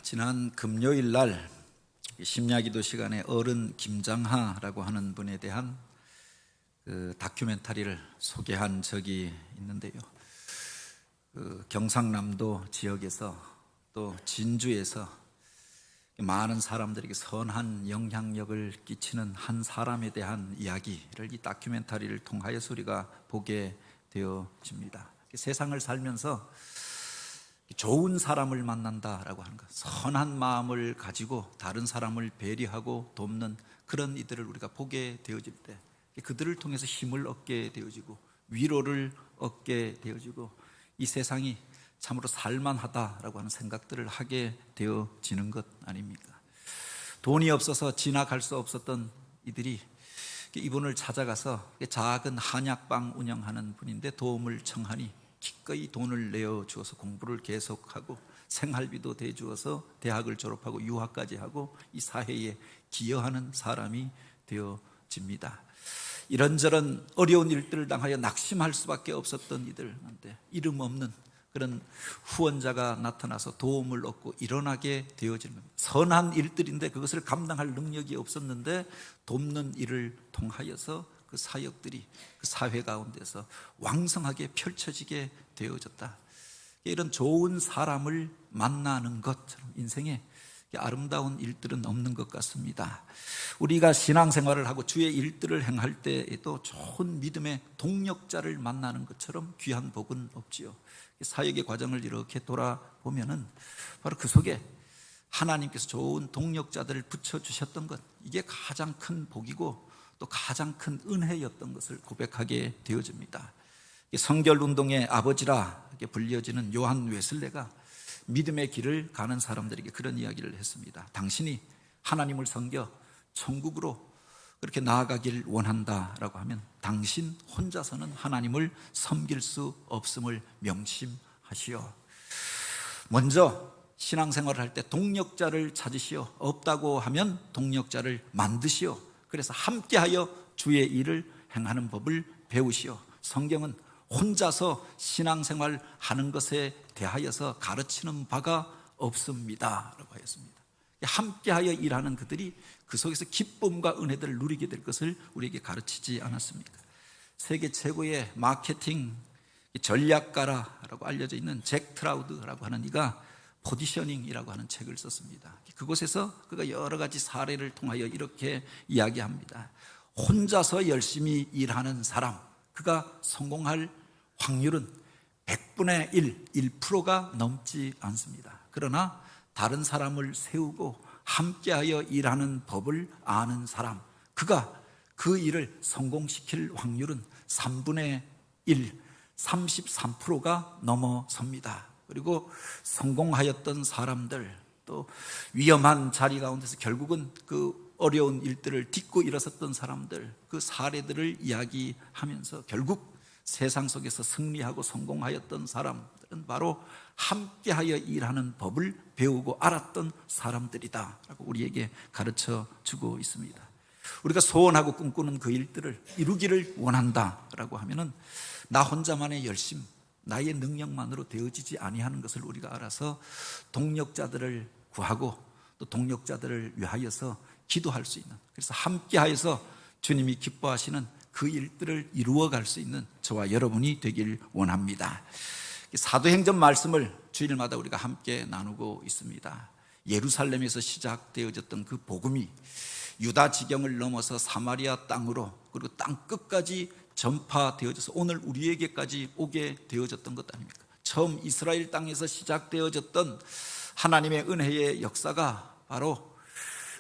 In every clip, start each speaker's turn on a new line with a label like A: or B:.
A: 지난 금요일 날 심야기도 시간에 어른 김장하라고 하는 분에 대한 그 다큐멘터리를 소개한 적이 있는데요. 경상남도 지역에서 또 진주에서 많은 사람들에게 선한 영향력을 끼치는 한 사람에 대한 이야기를 이 다큐멘터리를 통하여서 우리가 보게 되어집니다. 세상을 살면서 좋은 사람을 만난다라고 하는 것, 선한 마음을 가지고 다른 사람을 배려하고 돕는 그런 이들을 우리가 보게 되어질 때 그들을 통해서 힘을 얻게 되어지고 위로를 얻게 되어지고 이 세상이 참으로 살만하다라고 하는 생각들을 하게 되어지는 것 아닙니까? 돈이 없어서 지나갈 수 없었던 이들이 이분을 찾아가서 작은 한약방 운영하는 분인데 도움을 청하니 기꺼이 돈을 내어주어서 공부를 계속하고 생활비도 대주어서 대학을 졸업하고 유학까지 하고 이 사회에 기여하는 사람이 되어집니다. 이런저런 어려운 일들을 당하여 낙심할 수밖에 없었던 이들한테 이름 없는 그런 후원자가 나타나서 도움을 얻고 일어나게 되어지는 겁니다. 선한 일들인데 그것을 감당할 능력이 없었는데 돕는 일을 통하여서 그 사역들이 그 사회 가운데서 왕성하게 펼쳐지게 되어졌다. 이런 좋은 사람을 만나는 것처럼 인생에 아름다운 일들은 없는 것 같습니다. 우리가 신앙생활을 하고 주의 일들을 행할 때에도 좋은 믿음의 동력자를 만나는 것처럼 귀한 복은 없지요. 사역의 과정을 이렇게 돌아보면은 바로 그 속에 하나님께서 좋은 동력자들을 붙여주셨던 것, 이게 가장 큰 복이고 또 가장 큰 은혜였던 것을 고백하게 되어집니다. 성결운동의 아버지라 불려지는 요한 웨슬레가 믿음의 길을 가는 사람들에게 그런 이야기를 했습니다. 당신이 하나님을 섬겨 천국으로 그렇게 나아가길 원한다라고 하면 당신 혼자서는 하나님을 섬길 수 없음을 명심하시오. 먼저 신앙생활을 할 때 동력자를 찾으시오. 없다고 하면 동력자를 만드시오. 그래서 함께하여 주의 일을 행하는 법을 배우시오. 성경은 혼자서 신앙생활 하는 것에 대하여서 가르치는 바가 없습니다 라고 하였습니다. 함께하여 일하는 그들이 그 속에서 기쁨과 은혜들을 누리게 될 것을 우리에게 가르치지 않았습니까? 세계 최고의 마케팅 전략가라고 알려져 있는 잭 트라우드라고 하는 이가 포지셔닝이라고 하는 책을 썼습니다. 그곳에서 그가 여러 가지 사례를 통하여 이렇게 이야기합니다. 혼자서 열심히 일하는 사람, 그가 성공할 확률은 100분의 1%가 넘지 않습니다. 그러나 다른 사람을 세우고 함께하여 일하는 법을 아는 사람, 그가 그 일을 성공시킬 확률은 3분의 1, 33%가 넘어섭니다. 그리고 성공하였던 사람들, 또 위험한 자리 가운데서 결국은 그 어려운 일들을 딛고 일어섰던 사람들, 그 사례들을 이야기하면서 결국 세상 속에서 승리하고 성공하였던 사람들은 바로 함께하여 일하는 법을 배우고 알았던 사람들이다 라고 우리에게 가르쳐 주고 있습니다. 우리가 소원하고 꿈꾸는 그 일들을 이루기를 원한다라고 하면은 나 혼자만의 열심, 나의 능력만으로 되어지지 아니하는 것을 우리가 알아서 동력자들을 구하고 또 동력자들을 위하여서 기도할 수 있는, 그래서 함께하여서 주님이 기뻐하시는 그 일들을 이루어갈 수 있는 저와 여러분이 되길 원합니다. 사도행전 말씀을 주일마다 우리가 함께 나누고 있습니다. 예루살렘에서 시작되어졌던 그 복음이 유다 지경을 넘어서 사마리아 땅으로 그리고 땅 끝까지 전파되어져서 오늘 우리에게까지 오게 되어졌던 것 아닙니까? 처음 이스라엘 땅에서 시작되어졌던 하나님의 은혜의 역사가 바로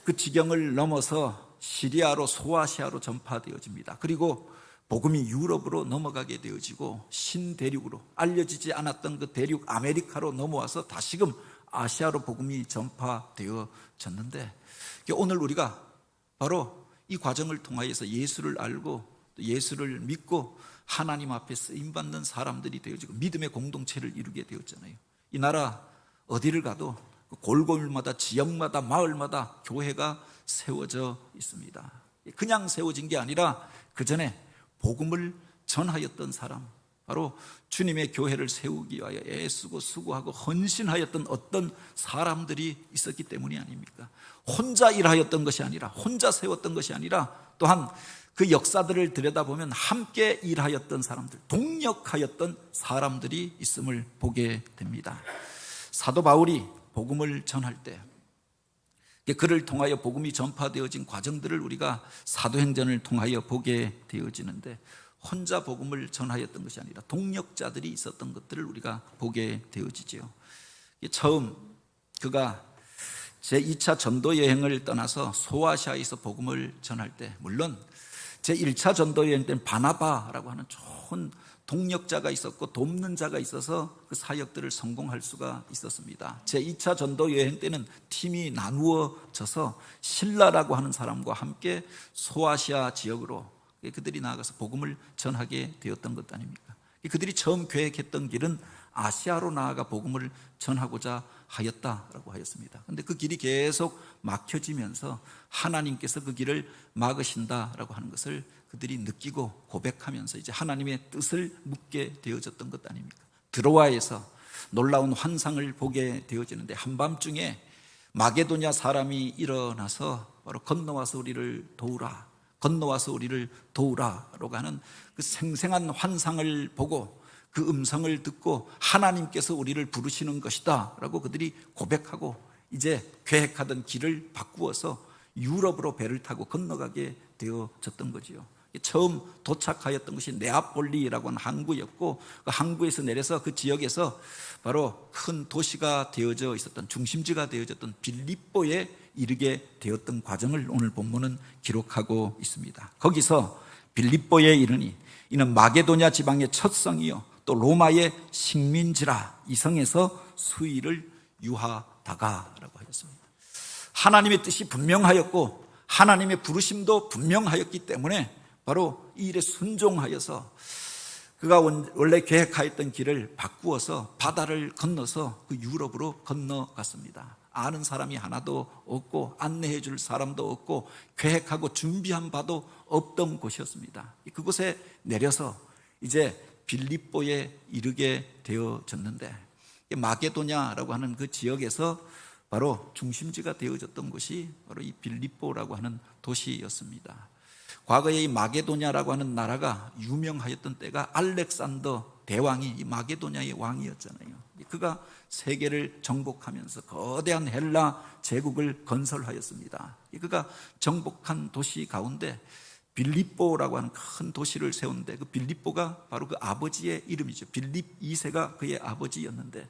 A: 그 지경을 넘어서 시리아로 소아시아로 전파되어집니다. 그리고 복음이 유럽으로 넘어가게 되어지고 신대륙으로 알려지지 않았던 그 대륙 아메리카로 넘어와서 다시금 아시아로 복음이 전파되어졌는데 오늘 우리가 바로 이 과정을 통하여서 예수를 알고 예수를 믿고 하나님 앞에 쓰임받는 사람들이 되어지고 믿음의 공동체를 이루게 되었잖아요. 이 나라 어디를 가도 골골마다 지역마다 마을마다 교회가 세워져 있습니다. 그냥 세워진 게 아니라 그 전에 복음을 전하였던 사람, 바로 주님의 교회를 세우기 위하여 애쓰고 수고하고 헌신하였던 어떤 사람들이 있었기 때문이 아닙니까? 혼자 일하였던 것이 아니라, 혼자 세웠던 것이 아니라, 또한 그 역사들을 들여다보면 함께 일하였던 사람들, 동력하였던 사람들이 있음을 보게 됩니다. 사도 바울이 복음을 전할 때 그를 통하여 복음이 전파되어진 과정들을 우리가 사도행전을 통하여 보게 되어지는데, 혼자 복음을 전하였던 것이 아니라 동력자들이 있었던 것들을 우리가 보게 되어지죠. 처음 그가 제2차 전도 여행을 떠나서 소아시아에서 복음을 전할 때, 물론 제1차 전도 여행 때는 바나바라고 하는 좋은 동력자가 있었고 돕는 자가 있어서 그 사역들을 성공할 수가 있었습니다. 제2차 전도 여행 때는 팀이 나누어져서 신라라고 하는 사람과 함께 소아시아 지역으로 그들이 나아가서 복음을 전하게 되었던 것 아닙니까? 그들이 처음 계획했던 길은 아시아로 나아가 복음을 전하고자 하였다라고 하였습니다. 그런데 그 길이 계속 막혀지면서 하나님께서 그 길을 막으신다라고 하는 것을 그들이 느끼고 고백하면서 이제 하나님의 뜻을 묻게 되어졌던 것 아닙니까? 드로아에서 놀라운 환상을 보게 되어지는데, 한밤중에 마게도냐 사람이 일어나서 바로 건너와서 우리를 도우라, 건너와서 우리를 도우라라고 하는 그 생생한 환상을 보고 그 음성을 듣고 하나님께서 우리를 부르시는 것이다 라고 그들이 고백하고 이제 계획하던 길을 바꾸어서 유럽으로 배를 타고 건너가게 되어졌던 거지요. 처음 도착하였던 것이 네아폴리라고 하는 항구였고, 그 항구에서 내려서 그 지역에서 바로 큰 도시가 되어져 있었던, 중심지가 되어졌던 빌립보에 이르게 되었던 과정을 오늘 본문은 기록하고 있습니다. 거기서 빌립보에 이르니 이는 마게도냐 지방의 첫 성이요 또 로마의 식민지라, 이 성에서 수일을 유하다가라고 하였습니다. 하나님의 뜻이 분명하였고 하나님의 부르심도 분명하였기 때문에 바로 이 일에 순종하여서 그가 원래 계획하였던 길을 바꾸어서 바다를 건너서 그 유럽으로 건너갔습니다. 아는 사람이 하나도 없고 안내해 줄 사람도 없고 계획하고 준비한 바도 없던 곳이었습니다. 그곳에 내려서 이제 빌립보에 이르게 되어졌는데, 마게도냐라고 하는 그 지역에서 바로 중심지가 되어졌던 곳이 바로 이 빌립보라고 하는 도시였습니다. 과거에 이 마게도냐라고 하는 나라가 유명하였던 때가 알렉산더 대왕이 이 마게도냐의 왕이었잖아요. 그가 세계를 정복하면서 거대한 헬라 제국을 건설하였습니다. 그가 정복한 도시 가운데 빌립보라고 하는 큰 도시를 세웠는데, 그 빌립보가 바로 그 아버지의 이름이죠. 빌립 2세가 그의 아버지였는데,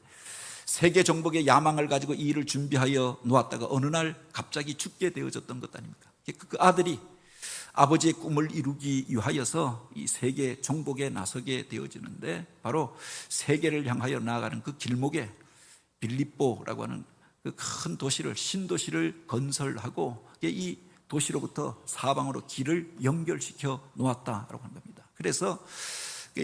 A: 세계 정복의 야망을 가지고 이 일을 준비하여 놓았다가 어느 날 갑자기 죽게 되어졌던 것 아닙니까? 그 아들이 아버지의 꿈을 이루기 위하여서 이 세계 정복에 나서게 되어지는데, 바로 세계를 향하여 나아가는 그 길목에 빌립보라고 하는 그 큰 도시를, 신도시를 건설하고 이 도시로부터 사방으로 길을 연결시켜 놓았다라고 하는 겁니다. 그래서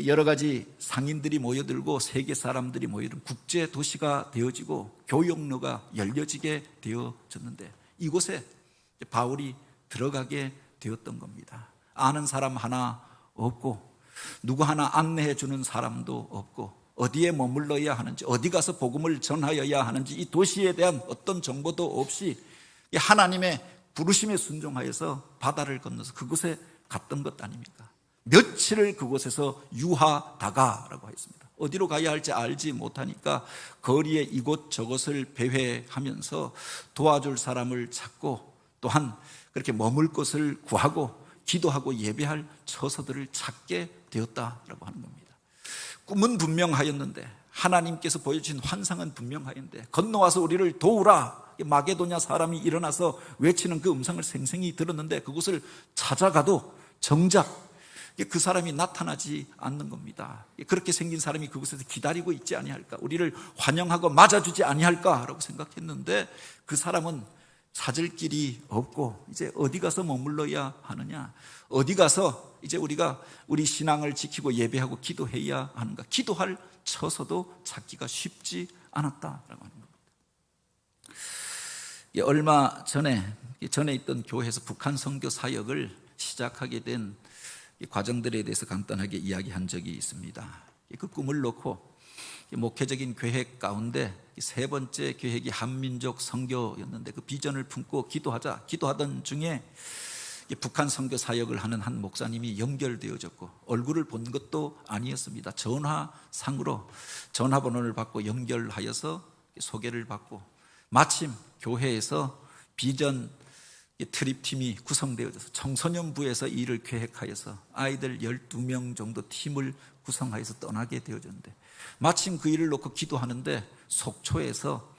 A: 여러 가지 상인들이 모여들고 세계 사람들이 모여든 국제 도시가 되어지고 교역로가 열려지게 되어졌는데, 이곳에 바울이 들어가게 되었던 겁니다. 아는 사람 하나 없고 누구 하나 안내해 주는 사람도 없고 어디에 머물러야 하는지, 어디 가서 복음을 전하여야 하는지 이 도시에 대한 어떤 정보도 없이 하나님의 부르심에 순종하여서 바다를 건너서 그곳에 갔던 것 아닙니까? 며칠을 그곳에서 유하다가라고 했습니다. 어디로 가야 할지 알지 못하니까 거리에 이곳저곳을 배회하면서 도와줄 사람을 찾고, 또한 그렇게 머물 곳을 구하고 기도하고 예배할 처소들을 찾게 되었다라고 하는 겁니다. 꿈은 분명하였는데, 하나님께서 보여주신 환상은 분명하였는데, 건너와서 우리를 도우라, 마게도냐 사람이 일어나서 외치는 그 음성을 생생히 들었는데, 그곳을 찾아가도 정작 그 사람이 나타나지 않는 겁니다. 그렇게 생긴 사람이 그곳에서 기다리고 있지 아니할까, 우리를 환영하고 맞아주지 아니할까라고 생각했는데, 그 사람은 찾을 길이 없고 이제 어디 가서 머물러야 하느냐, 어디 가서 이제 우리가 우리 신앙을 지키고 예배하고 기도해야 하는가, 기도할 처소도 찾기가 쉽지 않았다라고 하는 겁니다. 얼마 전에 있던 교회에서 북한 선교 사역을 시작하게 된 이 과정들에 대해서 간단하게 이야기한 적이 있습니다. 그 꿈을 놓고 목회적인 계획 가운데 세 번째 계획이 한민족 선교였는데 그 비전을 품고 기도하던 중에 북한 선교 사역을 하는 한 목사님이 연결되어졌고, 얼굴을 본 것도 아니었습니다. 전화상으로 전화번호를 받고 연결하여서 소개를 받고, 마침 교회에서 비전 트립팀이 구성되어져서 청소년부에서 이 일을 계획하여서 아이들 12명 정도 팀을 구성하여서 떠나게 되어졌는데, 마침 그 일을 놓고 기도하는데 속초에서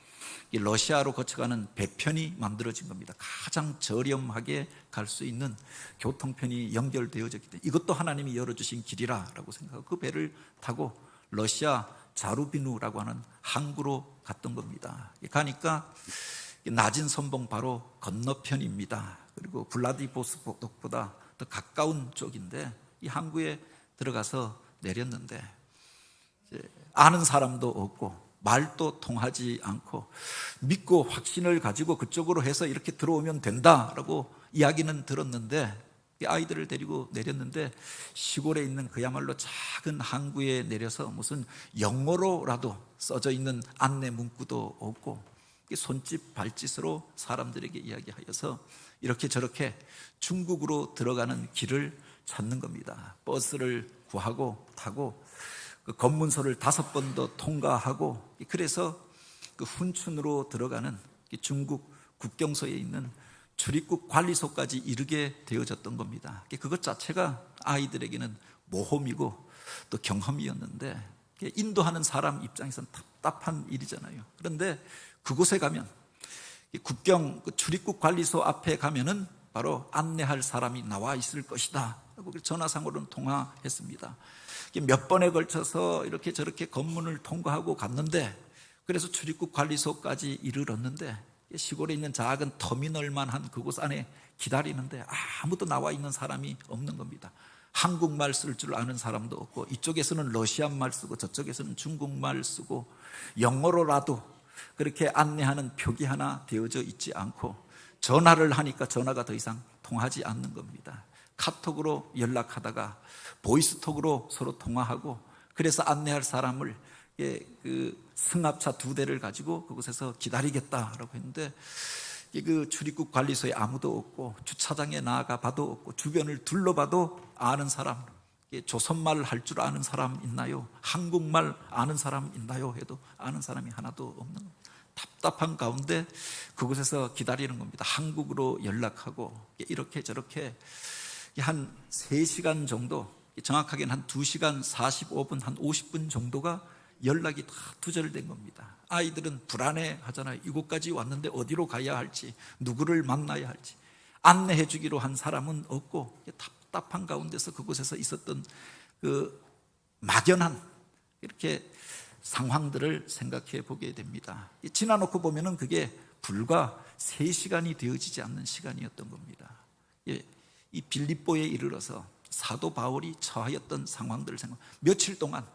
A: 러시아로 거쳐가는 배편이 만들어진 겁니다. 가장 저렴하게 갈 수 있는 교통편이 연결되어졌기 때문에 이것도 하나님이 열어주신 길이라고 생각하고 그 배를 타고 러시아 자루비누라고 하는 항구로 갔던 겁니다. 가니까 낮은 선봉 바로 건너편입니다. 그리고 블라디보스톡보다 더 가까운 쪽인데, 이 항구에 들어가서 내렸는데 아는 사람도 없고 말도 통하지 않고 믿고 확신을 가지고 그쪽으로 해서 이렇게 들어오면 된다라고 이야기는 들었는데, 아이들을 데리고 내렸는데 시골에 있는 그야말로 작은 항구에 내려서 무슨 영어로라도 써져 있는 안내 문구도 없고 손짓 발짓으로 사람들에게 이야기하여서 이렇게 저렇게 중국으로 들어가는 길을 찾는 겁니다. 버스를 구하고 타고 그 검문소를 5번 더 통과하고, 그래서 그 훈춘으로 들어가는 중국 국경소에 있는 출입국 관리소까지 이르게 되어졌던 겁니다. 그것 자체가 아이들에게는 모험이고 또 경험이었는데, 인도하는 사람 입장에서는 답답한 일이잖아요. 그런데 그곳에 가면 국경 출입국 관리소 앞에 가면은 바로 안내할 사람이 나와 있을 것이다 하고 전화상으로는 통화했습니다. 몇 번에 걸쳐서 이렇게 저렇게 검문을 통과하고 갔는데, 그래서 출입국 관리소까지 이르렀는데 시골에 있는 작은 터미널만 한 그곳 안에 기다리는데 아무도 나와 있는 사람이 없는 겁니다. 한국말 쓸 줄 아는 사람도 없고, 이쪽에서는 러시아말 쓰고 저쪽에서는 중국말 쓰고, 영어로라도 그렇게 안내하는 표기 하나 되어져 있지 않고, 전화를 하니까 전화가 더 이상 통하지 않는 겁니다. 카톡으로 연락하다가 보이스톡으로 서로 통화하고, 그래서 안내할 사람을 그 승합차 2대를 가지고 그곳에서 기다리겠다라고 했는데, 그 출입국 관리소에 아무도 없고 주차장에 나아가 봐도 없고 주변을 둘러봐도 아는 사람, 조선말 할 줄 아는 사람 있나요? 한국말 아는 사람 있나요? 해도 아는 사람이 하나도 없는 겁니다. 답답한 가운데 그곳에서 기다리는 겁니다. 한국으로 연락하고 이렇게 저렇게 한 3시간 정도, 정확하게는 한 2시간 45분, 한 50분 정도가 연락이 다 두절된 겁니다. 아이들은 불안해 하잖아요. 이곳까지 왔는데 어디로 가야 할지, 누구를 만나야 할지, 안내해 주기로 한 사람은 없고, 답답한 가운데서 그곳에서 있었던 그 막연한 이렇게 상황들을 생각해 보게 됩니다. 지나놓고 보면은 그게 불과 3시간이 되어지지 않는 시간이었던 겁니다. 이 빌립보에 이르러서 사도 바울이 처하였던 상황들을 며칠 동안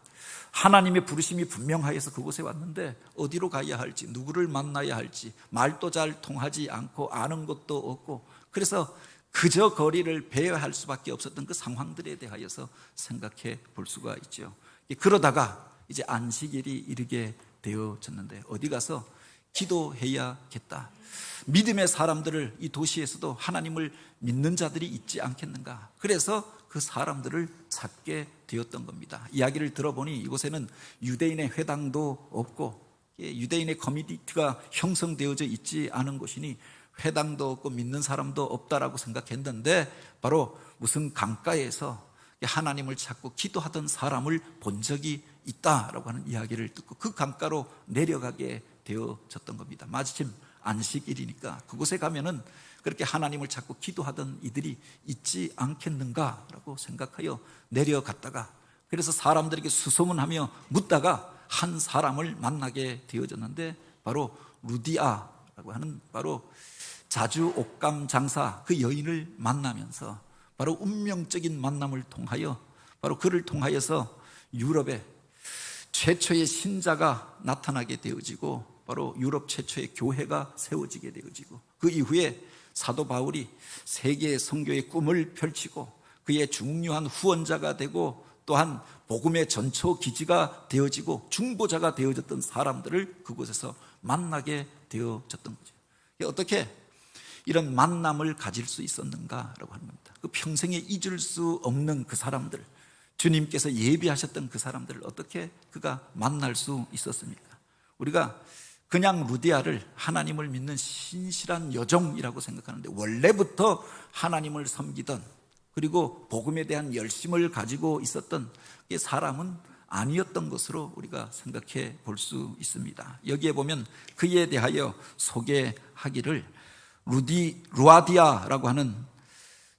A: 하나님의 부르심이 분명하여서 그곳에 왔는데 어디로 가야 할지, 누구를 만나야 할지, 말도 잘 통하지 않고 아는 것도 없고, 그래서 그저 거리를 배회할 수밖에 없었던 그 상황들에 대하여서 생각해 볼 수가 있죠. 그러다가 이제 안식일이 이르게 되어졌는데 어디 가서 기도해야겠다. 믿음의 사람들을, 이 도시에서도 하나님을 믿는 자들이 있지 않겠는가. 그래서 그 사람들을 찾게 되었던 겁니다. 이야기를 들어보니 이곳에는 유대인의 회당도 없고 유대인의 커뮤니티가 형성되어져 있지 않은 곳이니 회당도 없고 믿는 사람도 없다라고 생각했는데, 바로 무슨 강가에서 하나님을 찾고 기도하던 사람을 본 적이 있다라고 하는 이야기를 듣고 그 강가로 내려가게 되어졌던 겁니다. 마침 안식일이니까 그곳에 가면은 그렇게 하나님을 찾고 기도하던 이들이 있지 않겠는가라고 생각하여 내려갔다가, 그래서 사람들에게 수소문하며 묻다가 한 사람을 만나게 되어졌는데, 바로 루디아라고 하는 바로 자주 옥감 장사 그 여인을 만나면서 바로 운명적인 만남을 통하여, 바로 그를 통하여서 유럽에 최초의 신자가 나타나게 되어지고, 바로 유럽 최초의 교회가 세워지게 되어지고, 그 이후에 사도 바울이 세계 선교의 꿈을 펼치고 그의 중요한 후원자가 되고 또한 복음의 전초 기지가 되어지고 중보자가 되어졌던 사람들을 그곳에서 만나게 되어졌던 거죠. 어떻게 이런 만남을 가질 수 있었는가라고 하는 겁니다. 그 평생에 잊을 수 없는 그 사람들, 주님께서 예비하셨던 그 사람들을 어떻게 그가 만날 수 있었습니까? 우리가 그냥 루디아를 하나님을 믿는 신실한 여종이라고 생각하는데, 원래부터 하나님을 섬기던, 그리고 복음에 대한 열심을 가지고 있었던 사람은 아니었던 것으로 우리가 생각해 볼 수 있습니다. 여기에 보면 그에 대하여 소개하기를 루아디아라고 하는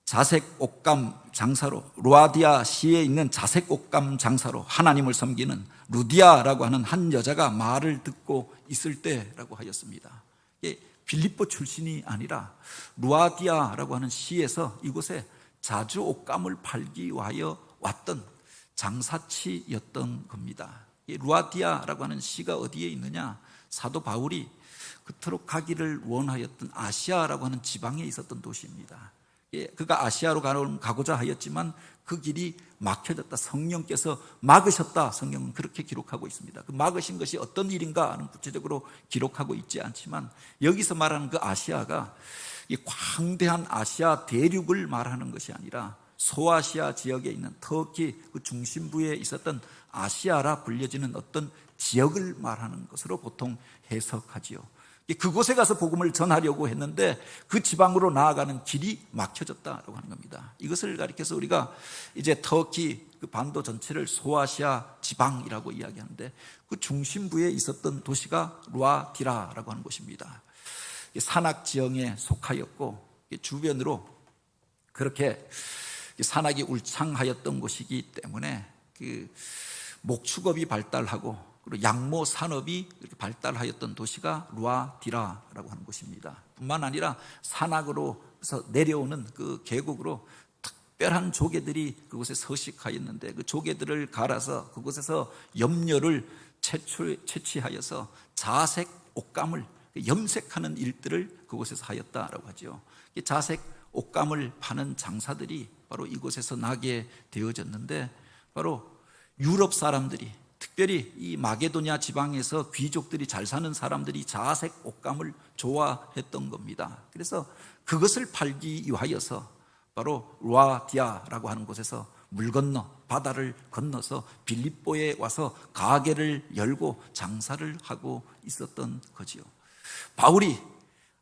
A: 자색 옷감 장사로, 루아디아 시에 있는 자색 옷감 장사로 하나님을 섬기는 루디아라고 하는 한 여자가 말을 듣고 있을 때라고 하였습니다. 빌립보 출신이 아니라 루아디아라고 하는 시에서 이곳에 자주 옷감을 팔기 위하여 왔던 장사치였던 겁니다. 루아디아라고 하는 시가 어디에 있느냐? 사도 바울이 그토록 가기를 원하였던 아시아라고 하는 지방에 있었던 도시입니다. 그가 아시아로 가고자 하였지만 그 길이 막혀졌다, 성령께서 막으셨다, 성경은 그렇게 기록하고 있습니다. 그 막으신 것이 어떤 일인가는 구체적으로 기록하고 있지 않지만, 여기서 말하는 그 아시아가 이 광대한 아시아 대륙을 말하는 것이 아니라 소아시아 지역에 있는 터키 그 중심부에 있었던 아시아라 불려지는 어떤 지역을 말하는 것으로 보통 해석하지요. 그곳에 가서 복음을 전하려고 했는데 그 지방으로 나아가는 길이 막혀졌다라고 하는 겁니다. 이것을 가리켜서 우리가 이제 터키 그 반도 전체를 소아시아 지방이라고 이야기하는데, 그 중심부에 있었던 도시가 루아디라라고 하는 곳입니다. 산악 지형에 속하였고 주변으로 그렇게 산악이 울창하였던 곳이기 때문에 그 목축업이 발달하고 그리고 양모 산업이 이렇게 발달하였던 도시가 루아디라라고 하는 곳입니다. 뿐만 아니라 산악으로서 내려오는 그 계곡으로 특별한 조개들이 그곳에 서식하였는데, 그 조개들을 갈아서 그곳에서 염료를 채취하여서 자색 옷감을 염색하는 일들을 그곳에서 하였다라고 하죠. 자색 옷감을 파는 장사들이 바로 이곳에서 나게 되어졌는데, 바로 유럽 사람들이, 특별히 이 마게도냐 지방에서 귀족들이 잘 사는 사람들이 자색 옷감을 좋아했던 겁니다. 그래서 그것을 팔기 위하여서 바로 루아디아라고 하는 곳에서 물 건너 바다를 건너서 빌립보에 와서 가게를 열고 장사를 하고 있었던 거지요. 바울이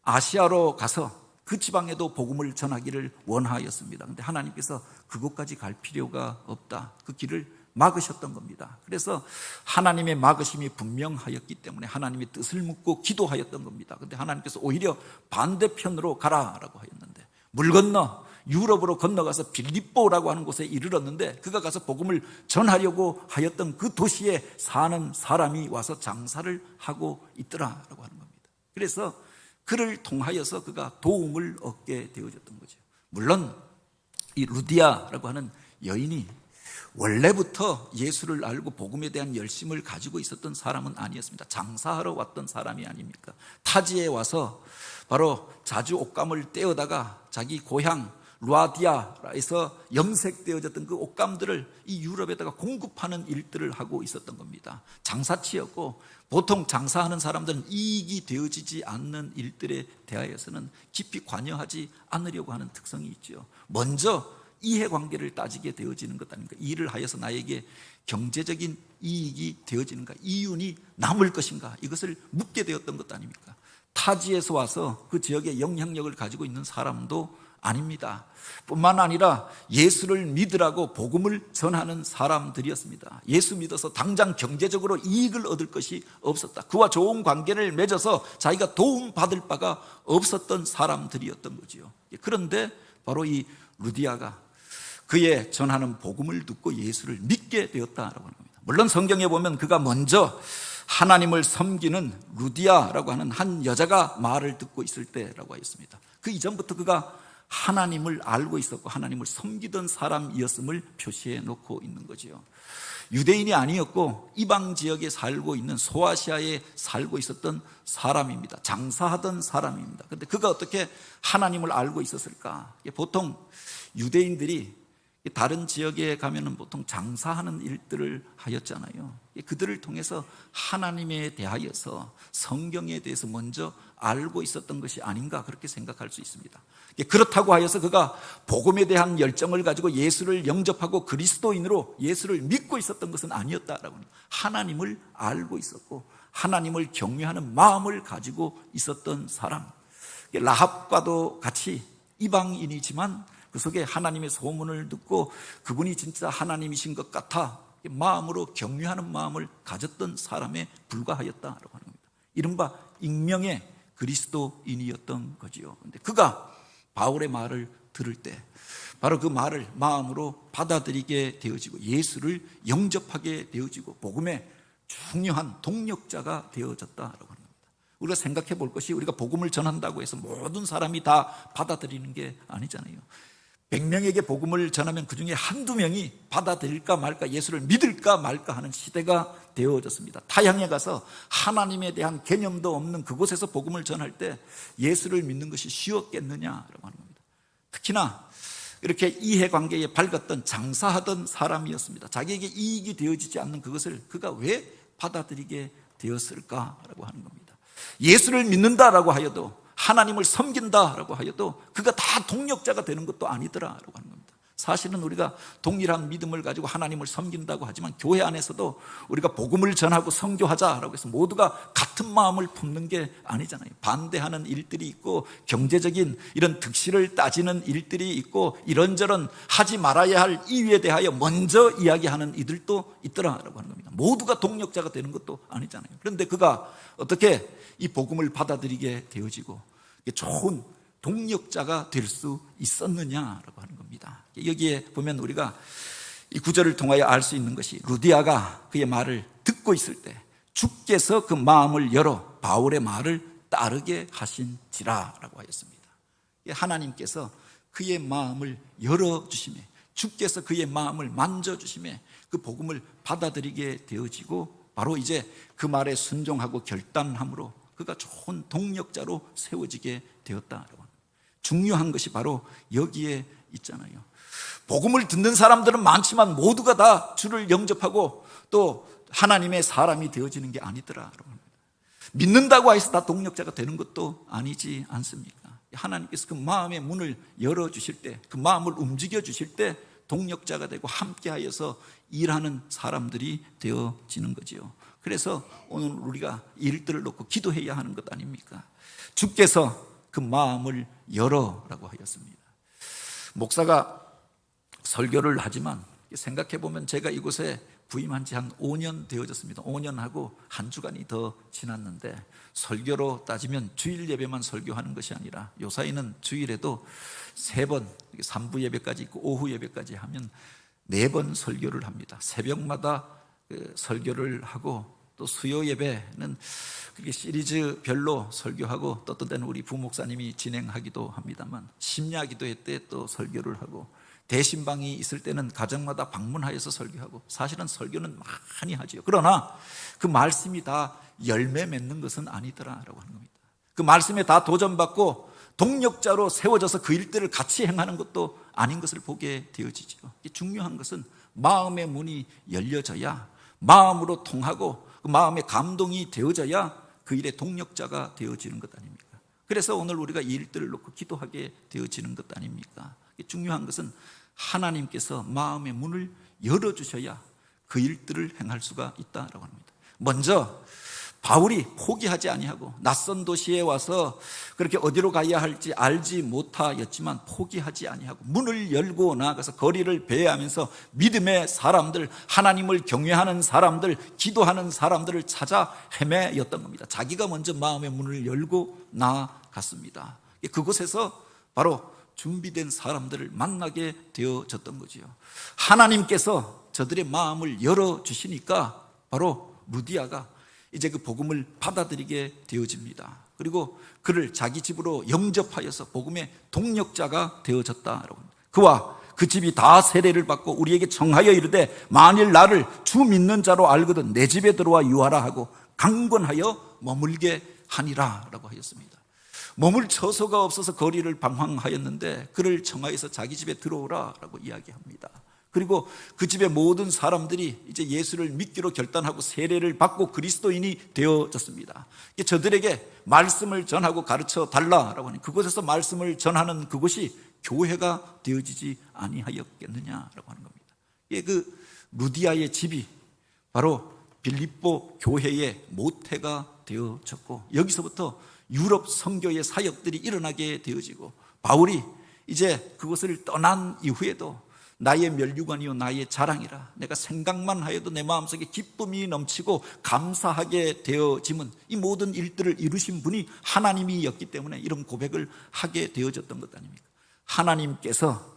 A: 아시아로 가서 그 지방에도 복음을 전하기를 원하였습니다. 그런데 하나님께서 그곳까지 갈 필요가 없다, 그 길을 막으셨던 겁니다. 그래서 하나님의 막으심이 분명하였기 때문에 하나님의 뜻을 묻고 기도하였던 겁니다. 그런데 하나님께서 오히려 반대편으로 가라라고 하였는데, 물 건너 유럽으로 건너가서 빌립보라고 하는 곳에 이르렀는데, 그가 가서 복음을 전하려고 하였던 그 도시에 사는 사람이 와서 장사를 하고 있더라라고 하는 겁니다. 그래서 그를 통하여서 그가 도움을 얻게 되어졌던 거죠. 물론 이 루디아라고 하는 여인이 원래부터 예수를 알고 복음에 대한 열심을 가지고 있었던 사람은 아니었습니다. 장사하러 왔던 사람이 아닙니까? 타지에 와서 바로 자주 옷감을 떼어다가 자기 고향 루아디아에서 염색되어졌던 그 옷감들을 이 유럽에다가 공급하는 일들을 하고 있었던 겁니다. 장사치였고, 보통 장사하는 사람들은 이익이 되어지지 않는 일들에 대하여서는 깊이 관여하지 않으려고 하는 특성이 있죠. 먼저 이해관계를 따지게 되어지는 것 아닙니까? 일을 하여서 나에게 경제적인 이익이 되어지는가, 이윤이 남을 것인가, 이것을 묻게 되었던 것 아닙니까? 타지에서 와서 그 지역에 영향력을 가지고 있는 사람도 아닙니다. 뿐만 아니라 예수를 믿으라고 복음을 전하는 사람들이었습니다. 예수 믿어서 당장 경제적으로 이익을 얻을 것이 없었다, 그와 좋은 관계를 맺어서 자기가 도움받을 바가 없었던 사람들이었던 거지요. 그런데 바로 이 루디아가 그의 전하는 복음을 듣고 예수를 믿게 되었다라고 하는 겁니다. 물론 성경에 보면 그가 먼저 하나님을 섬기는 루디아라고 하는 한 여자가 말을 듣고 있을 때라고 하였습니다. 그 이전부터 그가 하나님을 알고 있었고 하나님을 섬기던 사람이었음을 표시해 놓고 있는 거지요. 유대인이 아니었고 이방 지역에 살고 있는 소아시아에 살고 있었던 사람입니다. 장사하던 사람입니다. 그런데 그가 어떻게 하나님을 알고 있었을까? 보통 유대인들이 다른 지역에 가면은 보통 장사하는 일들을 하였잖아요. 그들을 통해서 하나님에 대하여서 성경에 대해서 먼저 알고 있었던 것이 아닌가 그렇게 생각할 수 있습니다. 그렇다고 하여서 그가 복음에 대한 열정을 가지고 예수를 영접하고 그리스도인으로 예수를 믿고 있었던 것은 아니었다라고 합니다. 하나님을 알고 있었고 하나님을 경외하는 마음을 가지고 있었던 사람, 라합과도 같이 이방인이지만 그 속에 하나님의 소문을 듣고 그분이 진짜 하나님이신 것 같아 마음으로 경외하는 마음을 가졌던 사람에 불과하였다라고 하는 겁니다. 이른바 익명의 그리스도인이었던 거지요. 그런데 그가 바울의 말을 들을 때 바로 그 말을 마음으로 받아들이게 되어지고 예수를 영접하게 되어지고 복음의 중요한 동력자가 되어졌다라고 하는 겁니다. 우리가 생각해 볼 것이 우리가 복음을 전한다고 해서 모든 사람이 다 받아들이는 게 아니잖아요. 100명에게 복음을 전하면 그 중에 한두 명이 받아들일까 말까, 예수를 믿을까 말까 하는 시대가 되어졌습니다. 타향에 가서 하나님에 대한 개념도 없는 그곳에서 복음을 전할 때 예수를 믿는 것이 쉬웠겠느냐라고 하는 겁니다. 특히나 이렇게 이해관계에 밝았던 장사하던 사람이었습니다. 자기에게 이익이 되어지지 않는 그것을 그가 왜 받아들이게 되었을까라고 하는 겁니다. 예수를 믿는다라고 하여도, 하나님을 섬긴다라고 하여도 그가 다 동력자가 되는 것도 아니더라라고 하는 겁니다. 사실은 우리가 동일한 믿음을 가지고 하나님을 섬긴다고 하지만 교회 안에서도 우리가 복음을 전하고 선교하자라고 해서 모두가 같은 마음을 품는 게 아니잖아요. 반대하는 일들이 있고 경제적인 이런 득실을 따지는 일들이 있고 이런저런 하지 말아야 할 이유에 대하여 먼저 이야기하는 이들도 있더라라고 하는 겁니다. 모두가 동력자가 되는 것도 아니잖아요. 그런데 그가 어떻게 이 복음을 받아들이게 되어지고 좋은 동력자가 될 수 있었느냐라고 하는 겁니다. 여기에 보면 우리가 이 구절을 통하여 알 수 있는 것이, 루디아가 그의 말을 듣고 있을 때 주께서 그 마음을 열어 바울의 말을 따르게 하신지라라고 하였습니다. 하나님께서 그의 마음을 열어주심에, 주께서 그의 마음을 만져주심에 그 복음을 받아들이게 되어지고 바로 이제 그 말에 순종하고 결단함으로 그가 좋은 동력자로 세워지게 되었다라고 합니다. 중요한 것이 바로 여기에 있잖아요. 복음을 듣는 사람들은 많지만 모두가 다 주를 영접하고 또 하나님의 사람이 되어지는 게 아니더라라고 합니다. 믿는다고 해서 다 동력자가 되는 것도 아니지 않습니까? 하나님께서 그 마음의 문을 열어주실 때, 그 마음을 움직여 주실 때 동력자가 되고 함께하여서 일하는 사람들이 되어지는 거지요. 그래서 오늘 우리가 일들을 놓고 기도해야 하는 것 아닙니까? 주께서 그 마음을 열어라고 하였습니다. 목사가 설교를 하지만 생각해보면 제가 이곳에 부임한 지 한 5년 되어졌습니다. 5년하고 한 주간이 더 지났는데 설교로 따지면 주일 예배만 설교하는 것이 아니라 요사이는 주일에도 3번, 3부 예배까지 있고 오후 예배까지 하면 4번 설교를 합니다. 새벽마다 설교를 하고 또 수요 예배는 그게 시리즈별로 설교하고 또 어떤 때는 우리 부목사님이 진행하기도 합니다만 심야 기도회 때 또 설교를 하고 대신방이 있을 때는 가정마다 방문하여서 설교하고 사실은 설교는 많이 하죠. 그러나 그 말씀이 다 열매 맺는 것은 아니더라라고 하는 겁니다. 그 말씀에 다 도전받고 동력자로 세워져서 그 일들을 같이 행하는 것도 아닌 것을 보게 되어지죠. 중요한 것은 마음의 문이 열려져야, 마음으로 통하고 그 마음의 감동이 되어져야 그 일의 동력자가 되어지는 것 아닙니까? 그래서 오늘 우리가 이 일들을 놓고 기도하게 되어지는 것 아닙니까? 중요한 것은 하나님께서 마음의 문을 열어주셔야 그 일들을 행할 수가 있다라고 합니다. 먼저 바울이 포기하지 아니하고 낯선 도시에 와서 그렇게 어디로 가야 할지 알지 못하였지만 포기하지 아니하고 문을 열고 나아가서 거리를 배회하면서 믿음의 사람들, 하나님을 경외하는 사람들, 기도하는 사람들을 찾아 헤매였던 겁니다. 자기가 먼저 마음의 문을 열고 나아갔습니다. 그곳에서 바로 준비된 사람들을 만나게 되어졌던 거지요. 하나님께서 저들의 마음을 열어주시니까 바로 루디아가 이제 그 복음을 받아들이게 되어집니다. 그리고 그를 자기 집으로 영접하여서 복음의 동력자가 되어졌다라고 합니다. 그와 그 집이 다 세례를 받고 우리에게 청하여 이르되 만일 나를 주 믿는 자로 알거든 내 집에 들어와 유하라 하고 강권하여 머물게 하니라 라고 하였습니다. 머물 처소가 없어서 거리를 방황하였는데 그를 청하여서 자기 집에 들어오라라고 이야기합니다. 그리고 그 집의 모든 사람들이 이제 예수를 믿기로 결단하고 세례를 받고 그리스도인이 되어졌습니다. 저들에게 말씀을 전하고 가르쳐 달라라고 하는, 그곳에서 말씀을 전하는 그곳이 교회가 되어지지 아니하였겠느냐라고 하는 겁니다. 그 루디아의 집이 바로 빌립보 교회의 모태가 되어졌고, 여기서부터 유럽 선교의 사역들이 일어나게 되어지고, 바울이 이제 그것을 떠난 이후에도 나의 면류관이요 나의 자랑이라, 내가 생각만 하여도 내 마음속에 기쁨이 넘치고 감사하게 되어짐은 이 모든 일들을 이루신 분이 하나님이었기 때문에 이런 고백을 하게 되어졌던 것 아닙니까? 하나님께서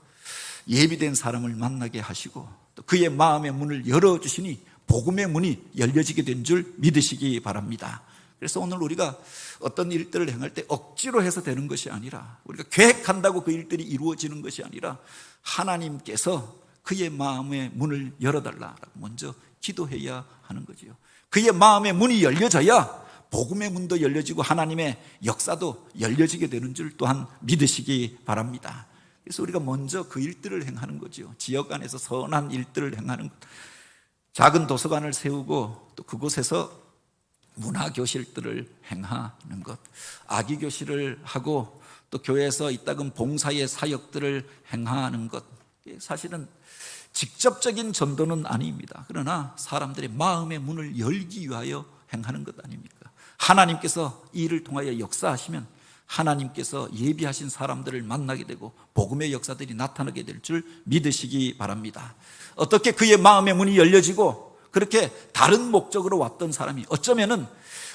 A: 예비된 사람을 만나게 하시고 또 그의 마음의 문을 열어주시니 복음의 문이 열려지게 된 줄 믿으시기 바랍니다. 그래서 오늘 우리가 어떤 일들을 행할 때 억지로 해서 되는 것이 아니라, 우리가 계획한다고 그 일들이 이루어지는 것이 아니라 하나님께서 그의 마음의 문을 열어달라라고 먼저 기도해야 하는 거지요. 그의 마음의 문이 열려져야 복음의 문도 열려지고 하나님의 역사도 열려지게 되는 줄 또한 믿으시기 바랍니다. 그래서 우리가 먼저 그 일들을 행하는 거죠. 지역 안에서 선한 일들을 행하는 것, 작은 도서관을 세우고 또 그곳에서 문화교실들을 행하는 것, 아기교실을 하고 또 교회에서 이따금 봉사의 사역들을 행하는 것, 사실은 직접적인 전도는 아닙니다. 그러나 사람들의 마음의 문을 열기 위하여 행하는 것 아닙니까? 하나님께서 이 일을 통하여 역사하시면 하나님께서 예비하신 사람들을 만나게 되고 복음의 역사들이 나타나게 될 줄 믿으시기 바랍니다. 어떻게 그의 마음의 문이 열려지고 그렇게 다른 목적으로 왔던 사람이 어쩌면은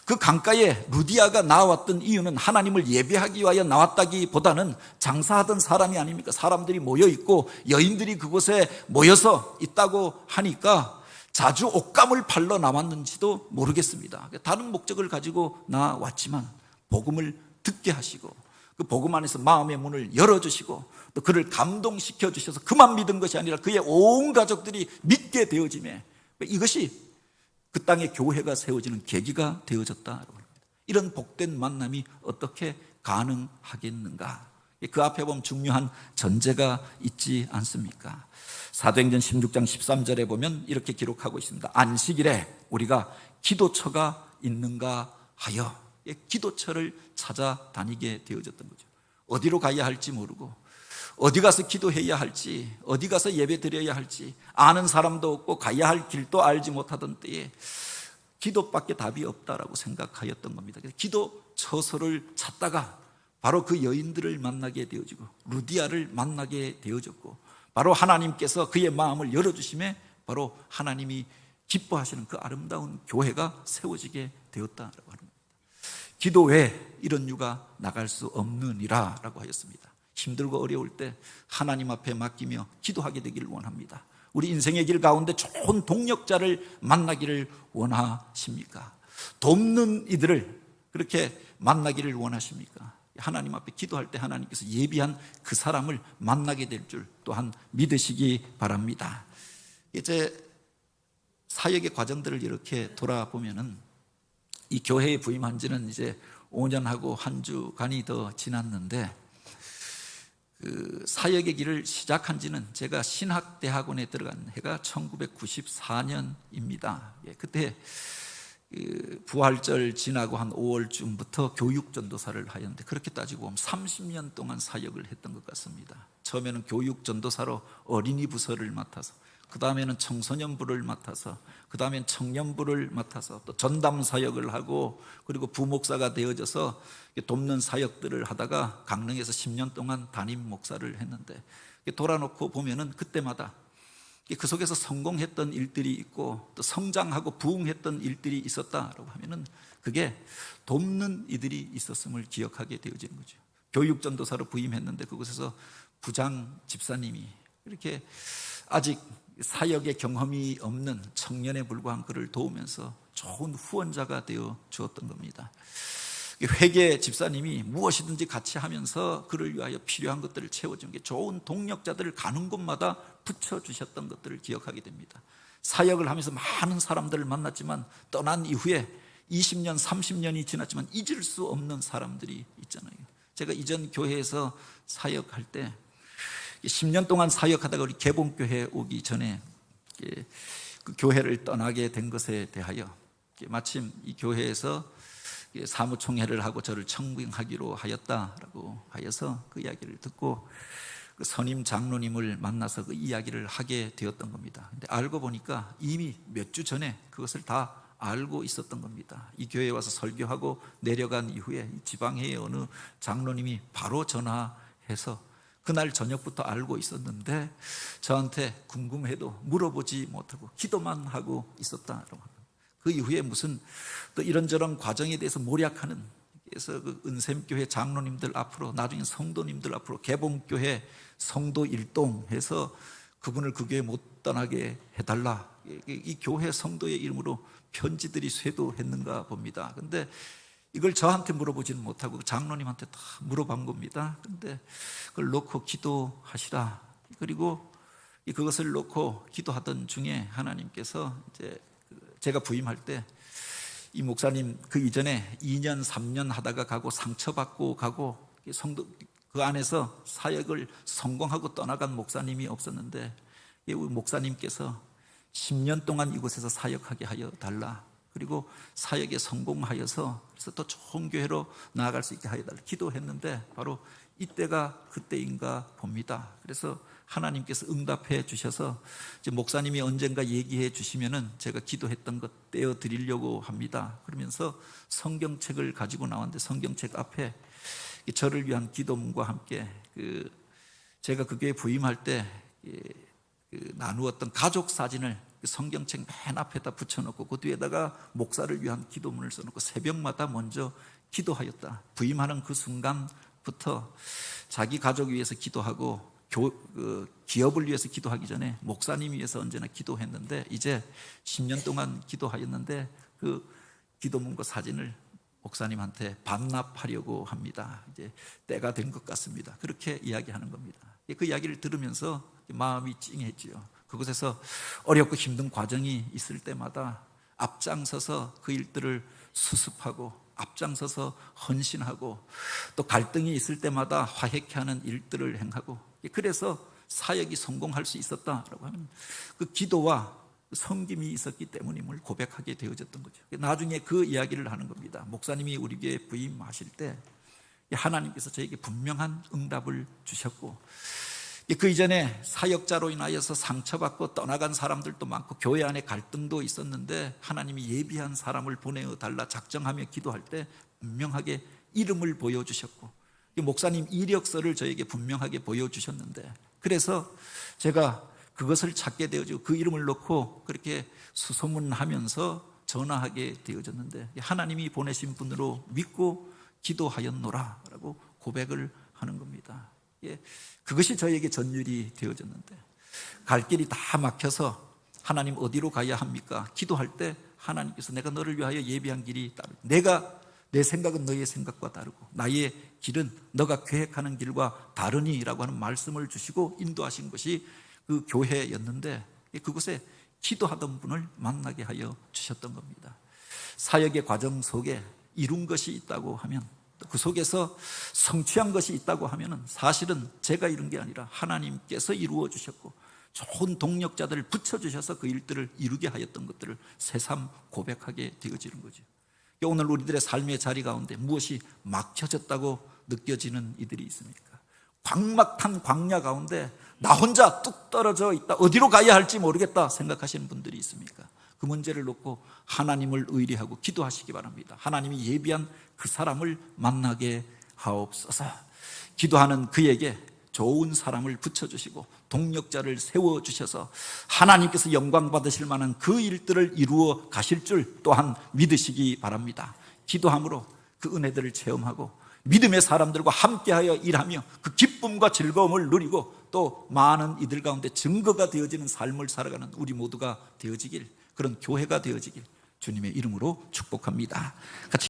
A: 그 강가에 루디아가 나왔던 이유는 하나님을 예배하기 위하여 나왔다기보다는 장사하던 사람이 아닙니까? 사람들이 모여있고 여인들이 그곳에 모여서 있다고 하니까 자주 옷감을 팔러 나왔는지도 모르겠습니다. 다른 목적을 가지고 나왔지만 복음을 듣게 하시고 그 복음 안에서 마음의 문을 열어주시고 또 그를 감동시켜 주셔서 그만 믿은 것이 아니라 그의 온 가족들이 믿게 되어짐에 이것이 그 땅에 교회가 세워지는 계기가 되어졌다고 합니다. 이런 복된 만남이 어떻게 가능하겠는가? 그 앞에 보면 중요한 전제가 있지 않습니까? 사도행전 16장 13절에 보면 이렇게 기록하고 있습니다. 안식일에 우리가 기도처가 있는가 하여 기도처를 찾아다니게 되어졌던 거죠. 어디로 가야 할지 모르고 어디 가서 기도해야 할지, 어디 가서 예배 드려야 할지 아는 사람도 없고 가야 할 길도 알지 못하던 때에 기도밖에 답이 없다라고 생각하였던 겁니다. 그래서 기도 처소를 찾다가 바로 그 여인들을 만나게 되어지고 루디아를 만나게 되어졌고 바로 하나님께서 그의 마음을 열어주심에 바로 하나님이 기뻐하시는 그 아름다운 교회가 세워지게 되었다라고 하는 겁니다. 기도 외에 이런 유가 나갈 수 없느니라 라고 하였습니다. 힘들고 어려울 때 하나님 앞에 맡기며 기도하게 되기를 원합니다. 우리 인생의 길 가운데 좋은 동력자를 만나기를 원하십니까? 돕는 이들을 그렇게 만나기를 원하십니까? 하나님 앞에 기도할 때 하나님께서 예비한 그 사람을 만나게 될 줄 또한 믿으시기 바랍니다. 이제 사역의 과정들을 이렇게 돌아보면은 이 교회에 부임한 지는 이제 5년하고 한 주간이 더 지났는데 그 사역의 길을 시작한 지는 제가 신학대학원에 들어간 해가 1994년입니다. 그때 부활절 지나고 한 5월쯤부터 교육전도사를 하였는데 그렇게 따지고 보면 30년 동안 사역을 했던 것 같습니다. 처음에는 교육전도사로 어린이 부서를 맡아서 그 다음에는 청소년부를 맡아서 그 다음엔 청년부를 맡아서 또 전담 사역을 하고 그리고 부목사가 되어져서 돕는 사역들을 하다가 강릉에서 10년 동안 담임 목사를 했는데 돌아놓고 보면은 그때마다 그 속에서 성공했던 일들이 있고 또 성장하고 부흥했던 일들이 있었다라고 하면은 그게 돕는 이들이 있었음을 기억하게 되어지는 거죠. 교육전도사로 부임했는데 그곳에서 부장 집사님이 이렇게 아직 사역의 경험이 없는 청년에 불과한 그를 도우면서 좋은 후원자가 되어 주었던 겁니다. 회계 집사님이 무엇이든지 같이 하면서 그를 위하여 필요한 것들을 채워주는 게 좋은 동력자들을 가는 곳마다 붙여주셨던 것들을 기억하게 됩니다. 사역을 하면서 많은 사람들을 만났지만 떠난 이후에 20년, 30년이 지났지만 잊을 수 없는 사람들이 있잖아요. 제가 이전 교회에서 사역할 때 10년 동안 사역하다가 우리 개봉교회 오기 전에 그 교회를 떠나게 된 것에 대하여 마침 이 교회에서 사무총회를 하고 저를 청빙하기로 하였다라고 하여서 그 이야기를 듣고 그 선임 장로님을 만나서 그 이야기를 하게 되었던 겁니다. 근데 알고 보니까 이미 몇 주 전에 그것을 다 알고 있었던 겁니다. 이 교회에 와서 설교하고 내려간 이후에 지방회의 어느 장로님이 바로 전화해서 그날 저녁부터 알고 있었는데 저한테 궁금해도 물어보지 못하고 기도만 하고 있었다라고 합니다. 그 이후에 무슨 또 이런저런 과정에 대해서 모략하는, 그래서 그 은샘교회 장로님들 앞으로, 나중에 성도님들 앞으로 개봉교회 성도 일동해서 그분을 그 교회 못 떠나게 해달라, 이 교회 성도의 이름으로 편지들이 쇄도했는가 봅니다. 근데 이걸 저한테 물어보지는 못하고 장로님한테 다 물어본 겁니다. 근데 그걸 놓고 기도하시라. 그리고 그것을 놓고 기도하던 중에 하나님께서 이제 제가 부임할 때 이 목사님 그 이전에 2년 3년 하다가 가고 상처받고 가고 성도 그 안에서 사역을 성공하고 떠나간 목사님이 없었는데 이 목사님께서 10년 동안 이곳에서 사역하게 하여 달라. 그리고 사역에 성공하여서 그래서 또 좋은 교회로 나아갈 수 있게 하여 달라 기도했는데 바로 이때가 그때인가 봅니다. 그래서 하나님께서 응답해 주셔서 이제 목사님이 언젠가 얘기해 주시면은 제가 기도했던 것 떼어 드리려고 합니다. 그러면서 성경책을 가지고 나왔는데 성경책 앞에 저를 위한 기도문과 함께 제가 그 교회 부임할 때 나누었던 가족 사진을 성경책 맨 앞에다 붙여놓고 그 뒤에다가 목사를 위한 기도문을 써놓고 새벽마다 먼저 기도하였다. 부임하는 그 순간부터 자기 가족 위해서 기도하고 기업을 위해서 기도하기 전에 목사님 위해서 언제나 기도했는데 이제 10년 동안 기도하였는데 그 기도문과 사진을 목사님한테 반납하려고 합니다. 이제 때가 된 것 같습니다. 그렇게 이야기하는 겁니다. 그 이야기를 들으면서 마음이 찡했지요. 그곳에서 어렵고 힘든 과정이 있을 때마다 앞장서서 그 일들을 수습하고 앞장서서 헌신하고 또 갈등이 있을 때마다 화해케 하는 일들을 행하고 그래서 사역이 성공할 수 있었다라고 하는 그 기도와 섬김이 있었기 때문임을 고백하게 되어졌던 거죠. 나중에 그 이야기를 하는 겁니다. 목사님이 우리 교회에 부임하실 때 하나님께서 저에게 분명한 응답을 주셨고 그 이전에 사역자로 인하여서 상처받고 떠나간 사람들도 많고 교회 안에 갈등도 있었는데 하나님이 예비한 사람을 보내달라 작정하며 기도할 때 분명하게 이름을 보여주셨고 목사님 이력서를 저에게 분명하게 보여주셨는데 그래서 제가 그것을 찾게 되어지고 그 이름을 놓고 그렇게 수소문하면서 전화하게 되어졌는데 하나님이 보내신 분으로 믿고 기도하였노라 라고 고백을 하는 겁니다. 그것이 저에게 전율이 되어졌는데 갈 길이 다 막혀서 하나님 어디로 가야 합니까? 기도할 때 하나님께서 내가 너를 위하여 예비한 길이 다르고 내 생각은 너의 생각과 다르고 나의 길은 너가 계획하는 길과 다르니라고 하는 말씀을 주시고 인도하신 것이 그 교회였는데 그곳에 기도하던 분을 만나게 하여 주셨던 겁니다. 사역의 과정 속에 이룬 것이 있다고 하면 그 속에서 성취한 것이 있다고 하면 사실은 제가 이룬 게 아니라 하나님께서 이루어 주셨고 좋은 동력자들을 붙여주셔서 그 일들을 이루게 하였던 것들을 새삼 고백하게 되어지는 거죠. 오늘 우리들의 삶의 자리 가운데 무엇이 막혀졌다고 느껴지는 이들이 있습니까? 광막탄 광야 가운데 나 혼자 뚝 떨어져 있다, 어디로 가야 할지 모르겠다 생각하시는 분들이 있습니까? 그 문제를 놓고 하나님을 의뢰하고 기도하시기 바랍니다. 하나님이 예비한 그 사람을 만나게 하옵소서. 기도하는 그에게 좋은 사람을 붙여주시고 동력자를 세워주셔서 하나님께서 영광 받으실 만한 그 일들을 이루어 가실 줄 또한 믿으시기 바랍니다. 기도함으로 그 은혜들을 체험하고 믿음의 사람들과 함께하여 일하며 그 기쁨과 즐거움을 누리고 또 많은 이들 가운데 증거가 되어지는 삶을 살아가는 우리 모두가 되어지길, 그런 교회가 되어지길 주님의 이름으로 축복합니다. 같이